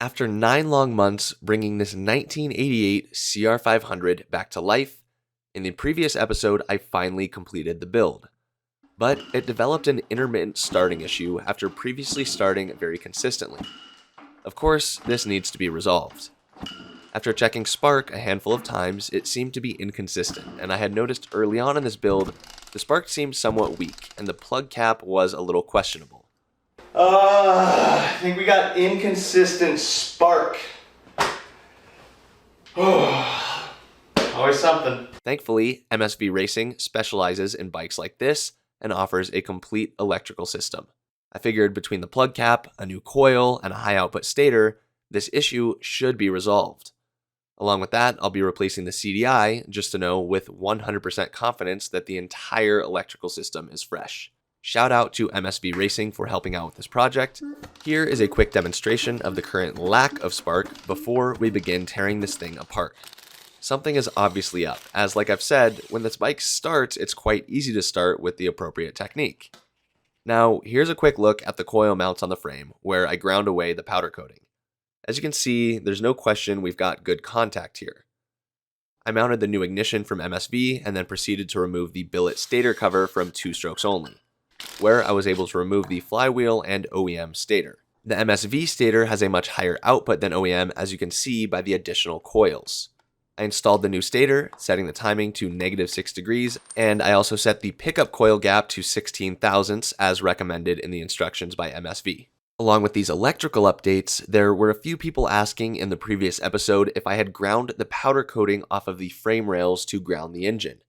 After 9 long months bringing this 1988 CR500 back to life, in the previous episode I finally completed the build. But it developed an intermittent starting issue after previously starting very consistently. Of course, this needs to be resolved. After checking spark a handful of times, it seemed to be inconsistent, and I had noticed early on in this build, the spark seemed somewhat weak, and the plug cap was a little questionable. I think we got inconsistent spark. Always something. Thankfully, MSV Racing specializes in bikes like this and offers a complete electrical system. I figured between the plug cap, a new coil, and a high output stator, this issue should be resolved. Along with that, I'll be replacing the CDI just to know with 100% confidence that the entire electrical system is fresh. Shout out to MSV Racing for helping out with this project. Here is a quick demonstration of the current lack of spark before we begin tearing this thing apart. Something is obviously up, as like I've said, when this bike starts, it's quite easy to start with the appropriate technique. Now, here's a quick look at the coil mounts on the frame, where I ground away the powder coating. As you can see, there's no question we've got good contact here. I mounted the new ignition from MSV and then proceeded to remove the billet stator cover from 2 strokes only, where I was able to remove the flywheel and OEM stator. The MSV stator has a much higher output than OEM, as you can see by the additional coils. I installed the new stator, setting the timing to -6 degrees, and I also set the pickup coil gap to 16 thousandths as recommended in the instructions by MSV. Along with these electrical updates, there were a few people asking in the previous episode if I had ground the powder coating off of the frame rails to ground the engine.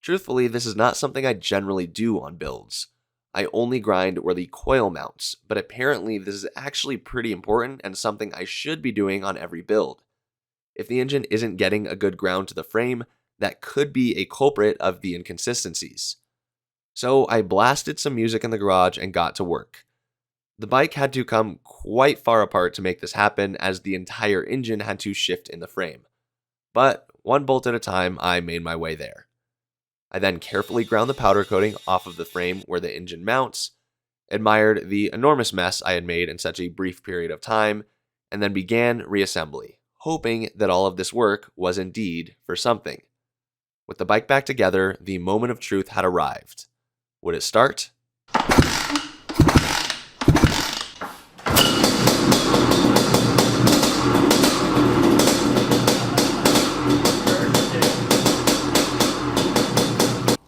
Truthfully, this is not something I generally do on builds. I only grind where the coil mounts, but apparently this is actually pretty important and something I should be doing on every build. If the engine isn't getting a good ground to the frame, that could be a culprit of the inconsistencies. So I blasted some music in the garage and got to work. The bike had to come quite far apart to make this happen, as the entire engine had to shift in the frame. But one bolt at a time, I made my way there. I then carefully ground the powder coating off of the frame where the engine mounts, admired the enormous mess I had made in such a brief period of time, and then began reassembly, hoping that all of this work was indeed for something. With the bike back together, the moment of truth had arrived. Would it start?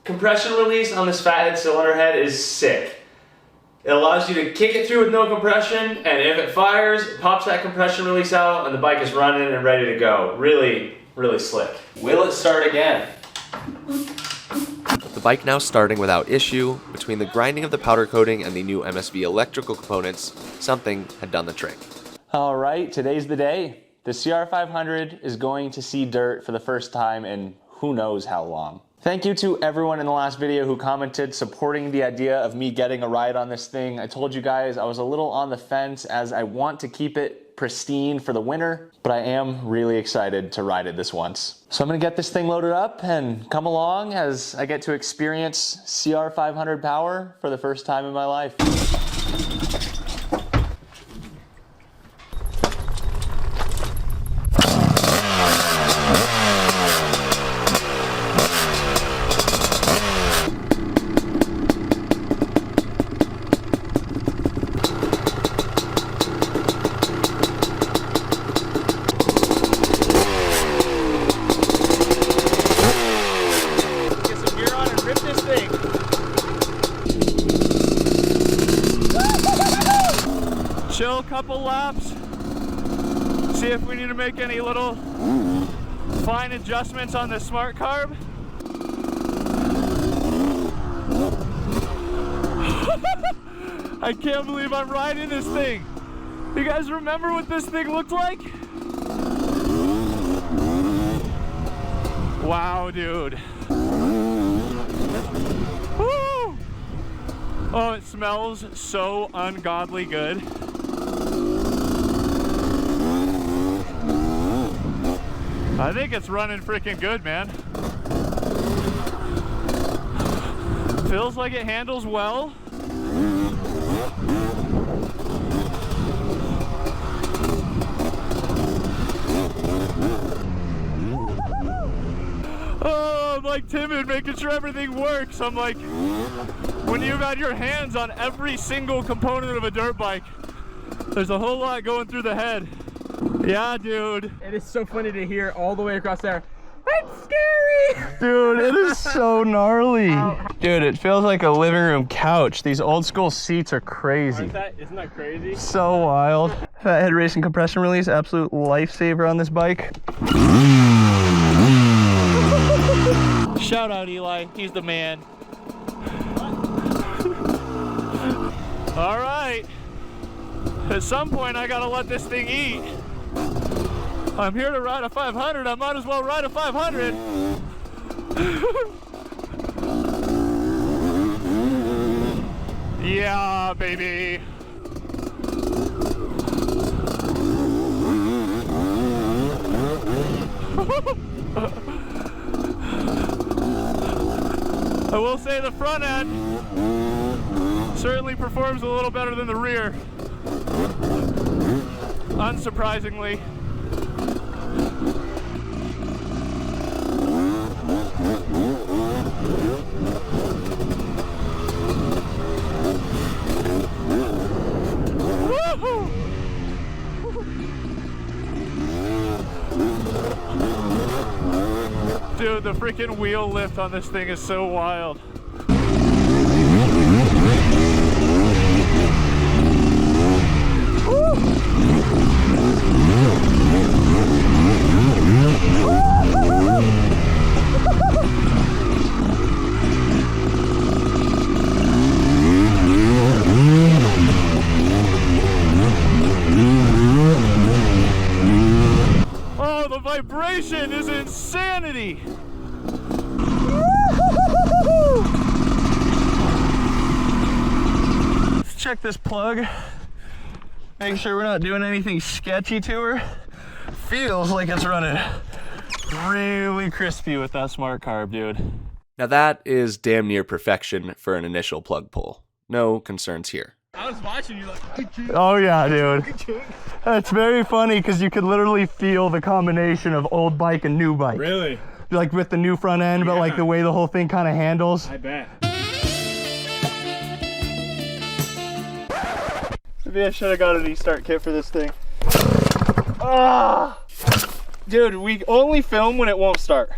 Compression release on this fathead cylinder head is sick. It allows you to kick it through with no compression, and if it fires, it pops that compression release out and the bike is running and ready to go. Really, really slick. Will it start again? With the bike now starting without issue, between the grinding of the powder coating and the new MSV electrical components, something had done the trick. All right, today's the day. The CR500 is going to see dirt for the first time in who knows how long. Thank you to everyone in the last video who commented supporting the idea of me getting a ride on this thing. I told you guys I was a little on the fence as I want to keep it pristine for the winter, but I am really excited to ride it this once. So I'm gonna get this thing loaded up and come along as I get to experience CR500 power for the first time in my life. Chill a couple laps, see if we need to make any little fine adjustments on the smart carb. I can't believe I'm riding this thing. You guys remember what this thing looked like? Wow, dude. Woo! Oh, it smells so ungodly good. I think it's running freaking good, man. Feels like it handles well. like timid, making sure everything works. I'm like, when you've had your hands on every single component of a dirt bike, there's a whole lot going through the head. Yeah, dude. It is so funny to hear all the way across there. It's scary! Dude, it is so gnarly. Dude, it feels like a living room couch. These old school seats are crazy. Isn't that crazy? So wild. Fathead racing compression release, absolute lifesaver on this bike. Shout out Eli, he's the man. All right. At some point I gotta let this thing eat. I'm here to ride a 500, I might as well ride a 500. Yeah, baby. I will say the front end certainly performs a little better than the rear. Unsurprisingly. Woohoo! Dude, the freaking wheel lift on this thing is so wild. Oh, the vibration is insanity! Let's check this plug. Make sure we're not doing anything sketchy to her. Feels like it's running really crispy with that smart carb, dude. Now that is damn near perfection for an initial plug pull. No concerns here. I was watching you like, Oh yeah, dude. It's very funny because you could literally feel the combination of old bike and new bike. really? Like with the new front end, but like the way the whole thing kind of handles. I bet. Maybe I should have got an e-start kit for this thing. Ah! Dude, we only film when it won't start.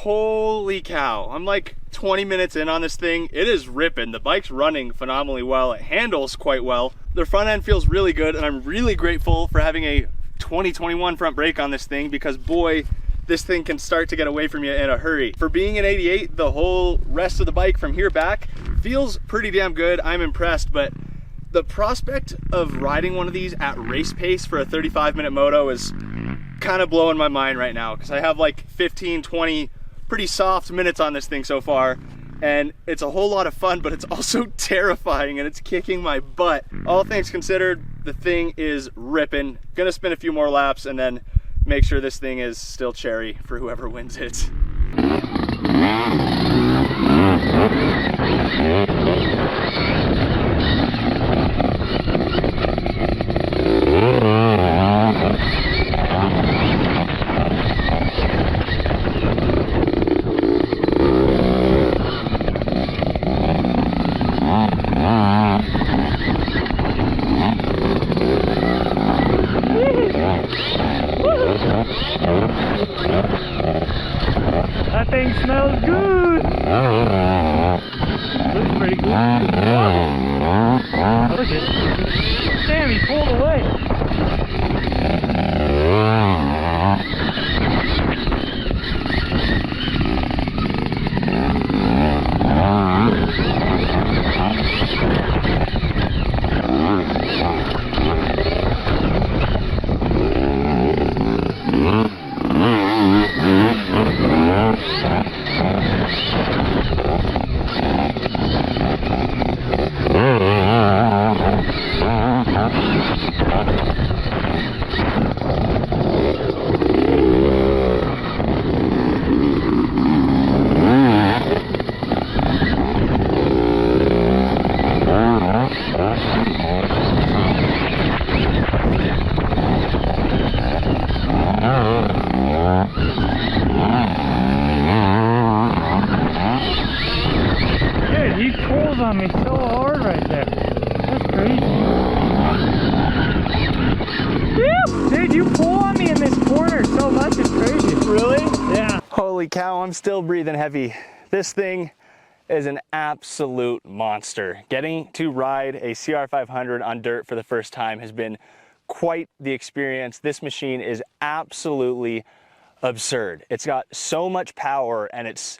Holy cow, I'm like 20 minutes in on this thing. It is ripping. The bike's running phenomenally well. It handles quite well. The front end feels really good, and I'm really grateful for having a 2021 front brake on this thing because boy, this thing can start to get away from you in a hurry. For being an 88, the whole rest of the bike from here back feels pretty damn good. I'm impressed, but the prospect of riding one of these at race pace for a 35-minute moto is kind of blowing my mind right now because I have like 15, 20 pretty soft minutes on this thing so far, and it's a whole lot of fun, but it's also terrifying and it's kicking my butt. All things considered, the thing is ripping. Gonna spin a few more laps and then make sure this thing is still cherry for whoever wins it. That thing smells good! Looks pretty good. Oh, look at it. Damn, he pulled away. on me so hard right there. That's crazy. Dude, you pull on me in this corner so much, it's crazy. Really? Yeah. Holy cow, I'm still breathing heavy. This thing is an absolute monster. Getting to ride a CR500 on dirt for the first time has been quite the experience. This machine is absolutely absurd. It's got so much power, and it's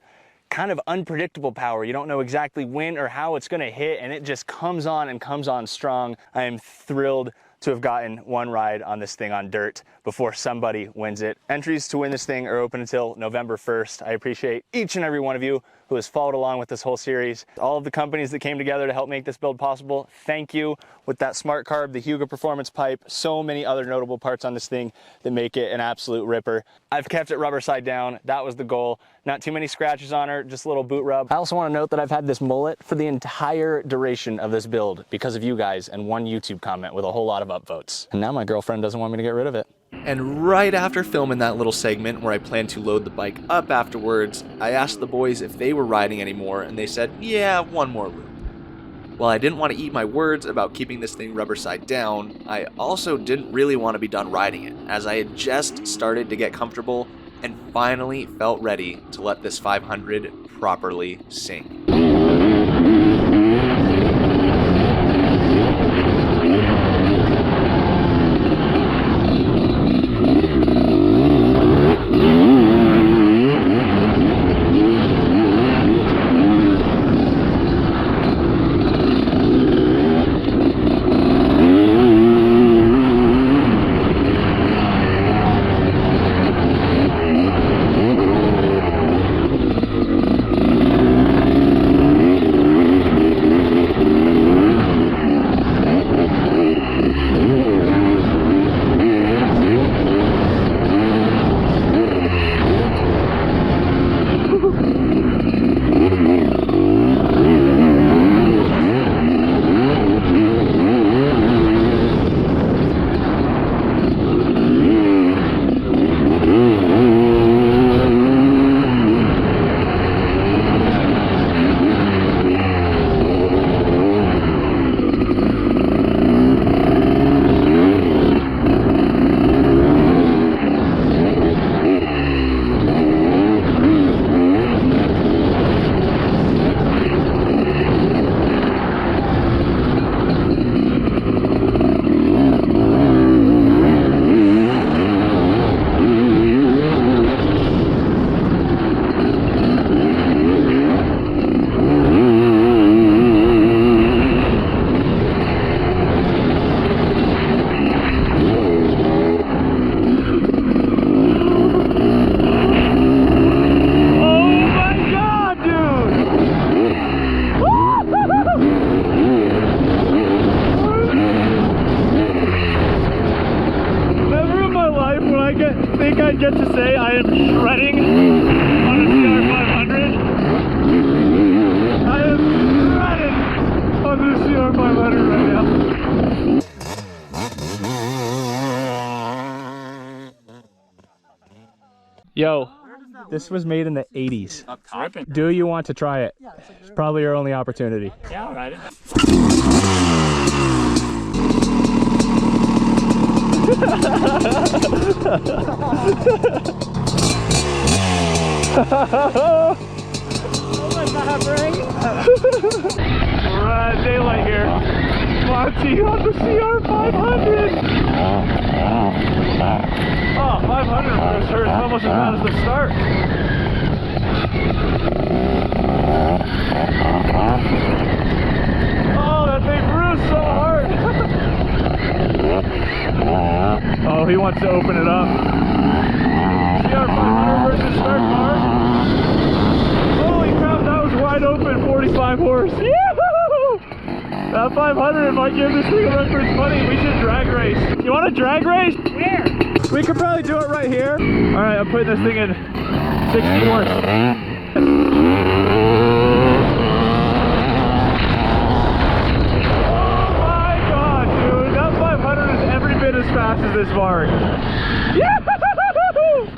kind of unpredictable power. You don't know exactly when or how it's gonna hit, and it just comes on and comes on strong. I am thrilled to have gotten one ride on this thing on dirt before somebody wins it. Entries to win this thing are open until November 1st. I appreciate each and every one of you who has followed along with this whole series. All of the companies that came together to help make this build possible, thank you. With that smart carb, the Hugo Performance Pipe, so many other notable parts on this thing that make it an absolute ripper. I've kept it rubber side down. That was the goal. Not too many scratches on her, just a little boot rub. I also want to note that I've had this mullet for the entire duration of this build because of you guys and one YouTube comment with a whole lot of upvotes. And now my girlfriend doesn't want me to get rid of it. And right after filming that little segment where I planned to load the bike up afterwards, I asked the boys if they were riding anymore, and they said, yeah, one more loop. While I didn't want to eat my words about keeping this thing rubber side down, I also didn't really want to be done riding it, as I had just started to get comfortable and finally felt ready to let this 500 properly sing. Get to say I am shredding on a CR500. I am shredding on the CR500 right now. Yo, this was made in the 80s. Do you want to try it? It's probably your only opportunity. Yeah, I'll ride it. Right, daylight here. Monty on the CR500. Oh, 500 first hurts almost as bad as the start. Oh, that thing bruised so hard. Oh, he wants to open it up. CR500 versus start car. Holy crap, that was wide open, 45 horse. Yee-hoo! That 500 might give this thing a run for its money. We should drag race. You want a drag race? Where? We could probably do it right here. All right, I'm putting this thing in 60 horse. As fast as this Varg. Yeah!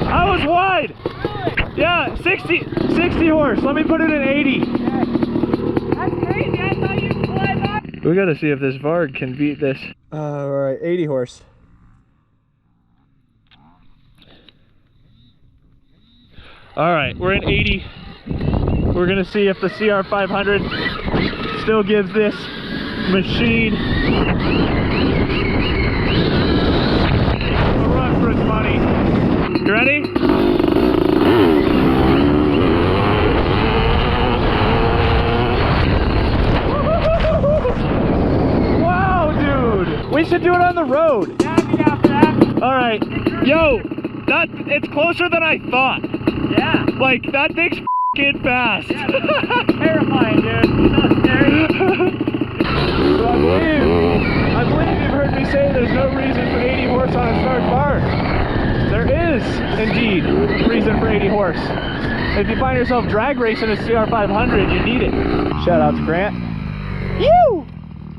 I was wide. Yeah, 60 horse. Let me put it in 80. That's crazy. I thought We gotta see if this Varg can beat this. All right, 80 horse. All right, we're in 80. We're gonna see if the CR500 still gives this machine a run for its money. You ready? Wow, dude! We should do it on the road. Yeah, I'd be down for that. All right, yo, it's closer than I thought. Yeah. Like, that thing's f***ing fast. Yeah, terrifying, dude. So scary. So I believe you've heard me say there's no reason for 80 horse on a Stark bar. There is, indeed, reason for 80 horse. If you find yourself drag racing a CR500, you need it. Shout out to Grant. You!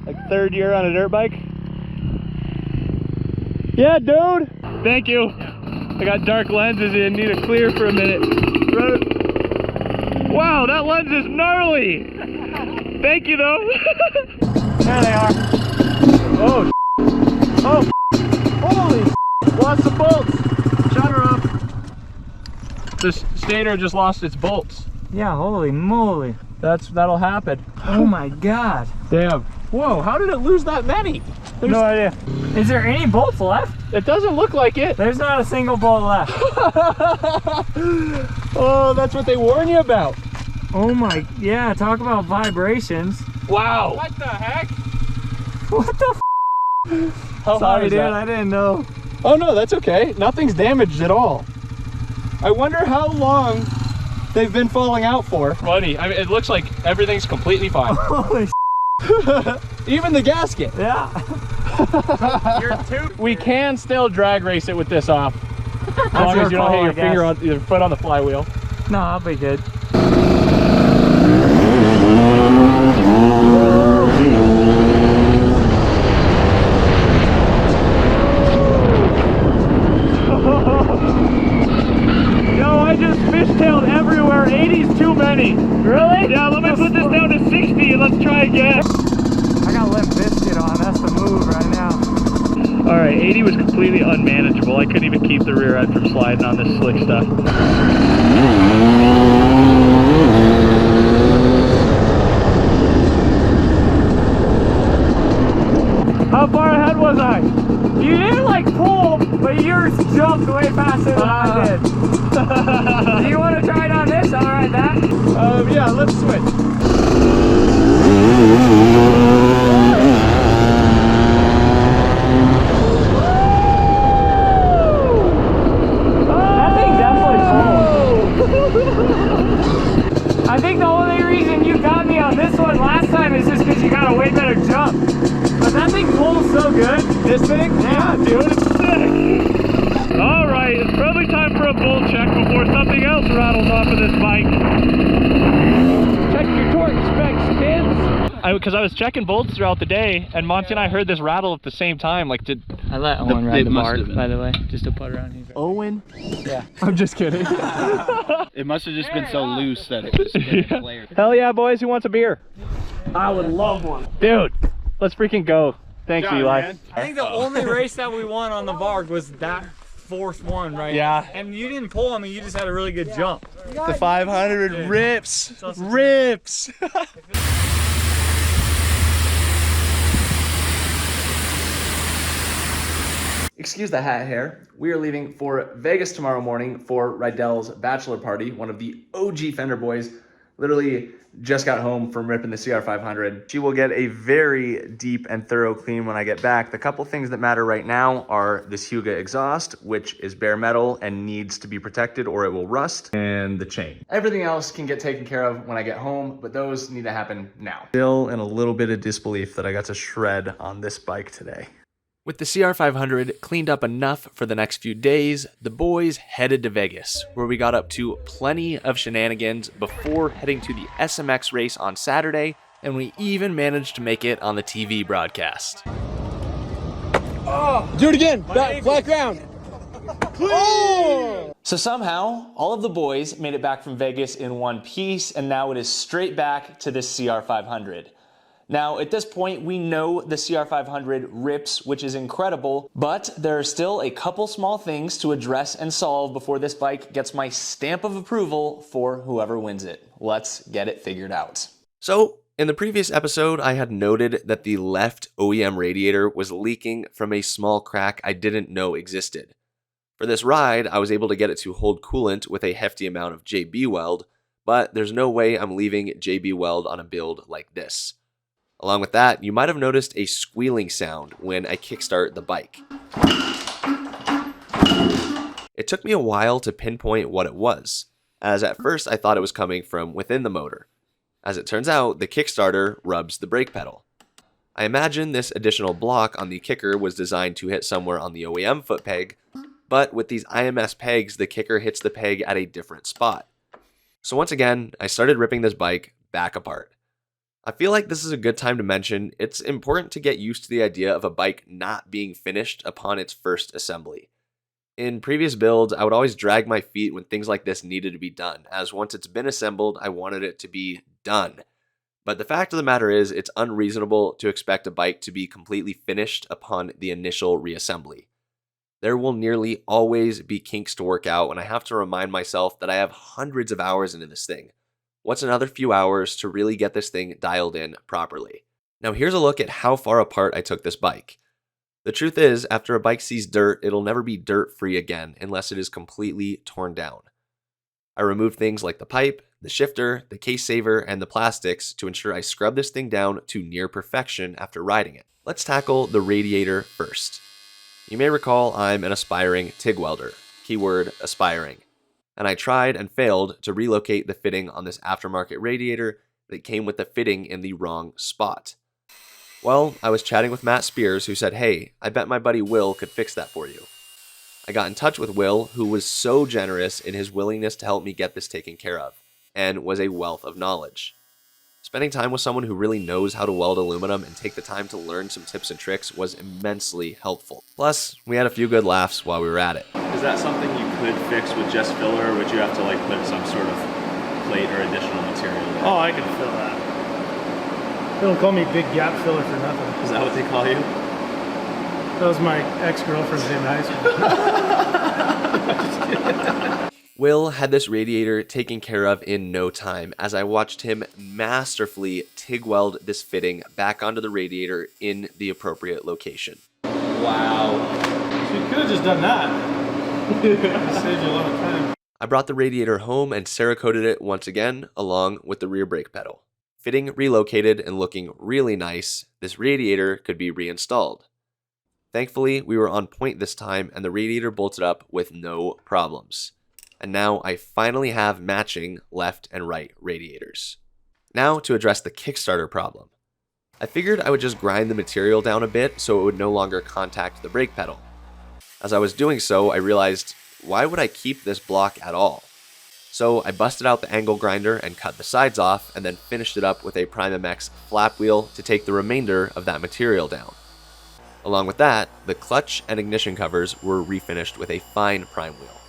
Like 3rd year on a dirt bike. Yeah, dude. Thank you. I got dark lenses in, need a clear for a minute. Wow, that lens is gnarly. Thank you, though. There they are. Oh, oh, holy, lost some bolts. Shut her up. This stator just lost its bolts. Yeah, holy moly. That'll happen. Oh my god. Damn. Whoa, how did it lose that many? There's no idea. Is there any bolts left? It doesn't look like it. There's not a single bolt left. Oh, that's what they warn you about. Oh my, yeah, talk about vibrations. Wow. What the heck? What the f? Sorry, dude, I didn't know. Oh no, that's okay. Nothing's damaged at all. I wonder how long they've been falling out for. Funny, I mean, it looks like everything's completely fine. Holy even the gasket. Yeah. We can still drag race it with this off. As long as you don't hit your foot on the flywheel. No, I'll be good. Yo, I just fishtailed everywhere. 80's too many. Really? Yeah, let me put this down to 60 and let's try again. I got Limp Bizkit on. That's the move right now. All right, 80 was completely unmanageable. I couldn't even keep the rear end from sliding on this slick stuff. How far ahead was I? You didn't like pull, but yours jumped way faster than I did. Do you want to try it on this? I'll ride that. Yeah, let's switch. That thing definitely pulled. I think the only reason you got me on this one last time is just because you got a way better jump. But that thing pulls so good. This thing? Yeah, dude, it's sick. All right, it's probably time for a bolt check before something else rattles off of this bike. Check your torque specs, kids. Because I was checking bolts throughout the day, and Monty and I heard this rattle at the same time. Like, I let Owen ride the Varg, by the way, just to put around here. Owen? Yeah. I'm just kidding. It must have just been so loose that it was flared. Hell yeah, boys. Who wants a beer? I would love one. Dude, let's freaking go. Thanks, Eli. Man. I think the only race that we won on the Varg was that fourth one, right? Yeah. And you didn't pull on me, you just had a really good jump. The 500 rips. Rips. Excuse the hat hair. We are leaving for Vegas tomorrow morning for Rydell's bachelor party. One of the OG Fender boys literally just got home from ripping the CR500. She will get a very deep and thorough clean when I get back. The couple things that matter right now are this Huga exhaust, which is bare metal and needs to be protected or it will rust, and the chain. Everything else can get taken care of when I get home, but those need to happen now. Still in a little bit of disbelief that I got to shred on this bike today. With the CR500 cleaned up enough for the next few days, the boys headed to Vegas, where we got up to plenty of shenanigans before heading to the SMX race on Saturday, and we even managed to make it on the TV broadcast. Oh, do it again, flat ground. Oh! So somehow, all of the boys made it back from Vegas in one piece, and now it is straight back to this CR500. Now, at this point, we know the CR500 rips, which is incredible, but there are still a couple small things to address and solve before this bike gets my stamp of approval for whoever wins it. Let's get it figured out. So, in the previous episode, I had noted that the left OEM radiator was leaking from a small crack I didn't know existed. For this ride, I was able to get it to hold coolant with a hefty amount of JB weld, but there's no way I'm leaving JB weld on a build like this. Along with that, you might have noticed a squealing sound when I kickstart the bike. It took me a while to pinpoint what it was, as at first I thought it was coming from within the motor. As it turns out, the Kickstarter rubs the brake pedal. I imagine this additional block on the kicker was designed to hit somewhere on the OEM foot peg, but with these IMS pegs, the kicker hits the peg at a different spot. So once again, I started ripping this bike back apart. I feel like this is a good time to mention it's important to get used to the idea of a bike not being finished upon its first assembly. In previous builds, I would always drag my feet when things like this needed to be done, as once it's been assembled, I wanted it to be done. But the fact of the matter is, it's unreasonable to expect a bike to be completely finished upon the initial reassembly. There will nearly always be kinks to work out, and I have to remind myself that I have hundreds of hours into this thing. What's another few hours to really get this thing dialed in properly? Now here's a look at how far apart I took this bike. The truth is, after a bike sees dirt, it'll never be dirt-free again unless it is completely torn down. I removed things like the pipe, the shifter, the case saver, and the plastics to ensure I scrub this thing down to near perfection after riding it. Let's tackle the radiator first. You may recall I'm an aspiring TIG welder, keyword aspiring, and I tried and failed to relocate the fitting on this aftermarket radiator that came with the fitting in the wrong spot. Well, I was chatting with Matt Spears, who said, hey, I bet my buddy Will could fix that for you. I got in touch with Will, who was so generous in his willingness to help me get this taken care of, and was a wealth of knowledge. Spending time with someone who really knows how to weld aluminum and take the time to learn some tips and tricks was immensely helpful. Plus, we had a few good laughs while we were at it. Is that something you could fix with just filler, or would you have to like put some sort of plate or additional material in? Oh, I can fill that. They don't call me Big Gap Filler for nothing. Is that what they call you? That was my ex-girlfriend's name in high school. Will had this radiator taken care of in no time, as I watched him masterfully TIG weld this fitting back onto the radiator in the appropriate location. Wow. So you could have just done that. It saved you a lot of time. I brought the radiator home and Cerakoted it once again, along with the rear brake pedal. Fitting relocated and looking really nice, this radiator could be reinstalled. Thankfully, we were on point this time and the radiator bolted up with no problems. And now I finally have matching left and right radiators. Now to address the Kickstarter problem. I figured I would just grind the material down a bit so it would no longer contact the brake pedal. As I was doing so, I realized, why would I keep this block at all? So I busted out the angle grinder and cut the sides off and then finished it up with a Prime MX flap wheel to take the remainder of that material down. Along with that, the clutch and ignition covers were refinished with a fine prime wheel.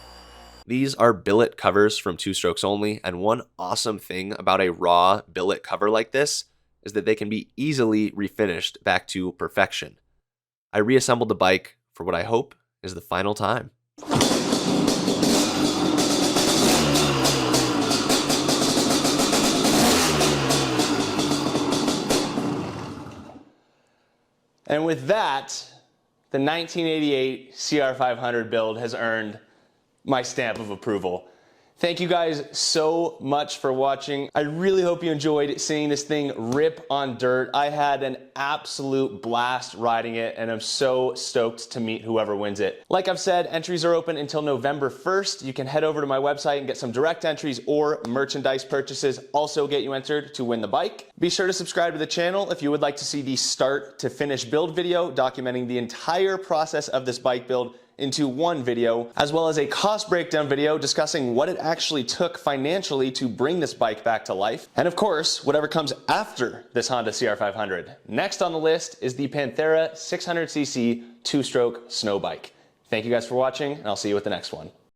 These are billet covers from 2 strokes only, and one awesome thing about a raw billet cover like this is that they can be easily refinished back to perfection. I reassembled the bike for what I hope is the final time. And with that, the 1988 CR500 build has earned my stamp of approval. Thank you guys so much for watching. I really hope you enjoyed seeing this thing rip on dirt. I had an absolute blast riding it, and I'm so stoked to meet whoever wins it. Like I've said, entries are open until November 1st. You can head over to my website and get some direct entries, or merchandise purchases also get you entered to win the bike. Be sure to subscribe to the channel if you would like to see the start to finish build video documenting the entire process of this bike build into one video, as well as a cost breakdown video discussing what it actually took financially to bring this bike back to life. And of course, whatever comes after this Honda CR500. Next on the list is the Panthera 600cc 2-stroke snow bike. Thank you guys for watching, and I'll see you with the next one.